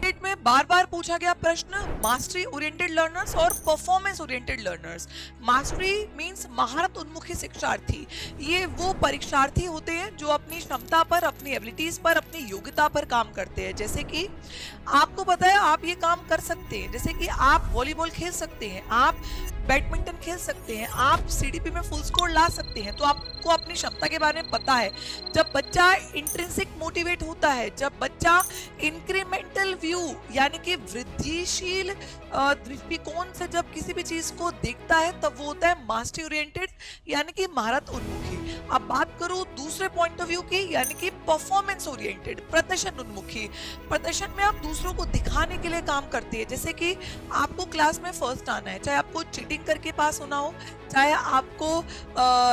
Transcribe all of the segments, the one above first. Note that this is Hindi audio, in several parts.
यूनिट में बार बार पूछा गया प्रश्न मास्टरी ओरिएंटेड लर्नर्स और performance oriented learners. Mastery means महारत उन्मुखी शिक्षार्थी। ये वो परीक्षार्थी होते हैं जो अपनी क्षमता पर, अपनी एबिलिटीज पर, अपनी योग्यता पर काम करते हैं। जैसे कि आपको पता है आप ये काम कर सकते हैं, जैसे कि आप वॉलीबॉल खेल सकते हैं, आप बैडमिंटन खेल सकते हैं, आप सीडीपी में फुल स्कोर ला सकते हैं, तो आपको अपनी क्षमता के बारे में पता है। जब बच्चा इंट्रिंसिक मोटिवेट होता है, जब बच्चा इंक्रीमेंटल व्यू यानी कि वृद्धिशील दृष्टिकोण से जब किसी भी चीज को देखता है, तब वो होता है मास्टरी ओरिएंटेड यानी कि महारत उन्मुखी। अब बात करूं दूसरे पॉइंट ऑफ व्यू की, यानी कि परफॉर्मेंस ओरिएंटेड, प्रदर्शन उन्मुखी। प्रदर्शन में आप दूसरों को दिखाने के लिए काम करते हैं। जैसे कि आपको क्लास में फर्स्ट आना है, चाहे आपको चीटिंग करके पास होना हो, चाहे आपको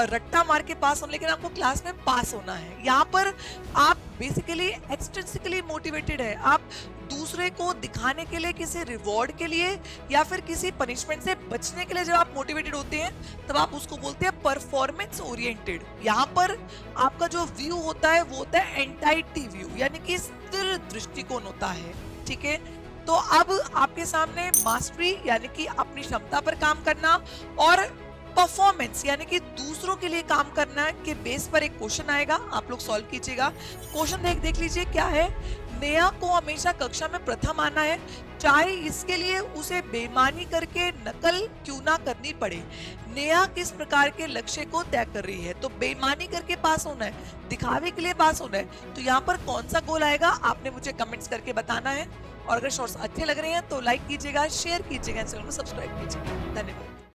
रट्टा मार के पास होना, लेकिन आपको क्लास में पास होना है। यहाँ पर आप बेसिकली एक्सट्रिंसिकली मोटिवेटेड है। आप दूसरे को दिखाने के लिए, किसी रिवॉर्ड के लिए या फिर किसी पनिशमेंट से बचने के लिए जब आप मोटिवेटेड होते हैं, तब आप उसको बोलते हैं परफॉर्मेंस ओरिएंटेड। यहाँ पर आपका जो व्यू होता है वो होता है एंटाइटी व्यू, यानी कि स्थिर दृष्टिकोण होता है। ठीक है, तो अब आपके सामने मास्टरी यानी कि अपनी क्षमता पर काम करना और परफॉर्मेंस यानी कि दूसरों के लिए काम करना के बेस पर एक क्वेश्चन आएगा, आप लोग सॉल्व कीजिएगा। क्वेश्चन देख लीजिए क्या है। नेहा को हमेशा कक्षा में प्रथम आना है, चाहे इसके लिए उसे बेईमानी करके नकल क्यों ना करनी पड़े। नेहा किस प्रकार के लक्ष्य को तय कर रही है? तो बेईमानी करके पास होना है, दिखावे के लिए पास होना है। तो यहाँ पर कौन सा गोल आएगा आपने मुझे कमेंट्स करके बताना है। और अगर शॉर्ट्स अच्छे लग रहे हैं तो लाइक कीजिएगा, शेयर कीजिएगा, चैनल को सब्सक्राइब कीजिएगा। धन्यवाद।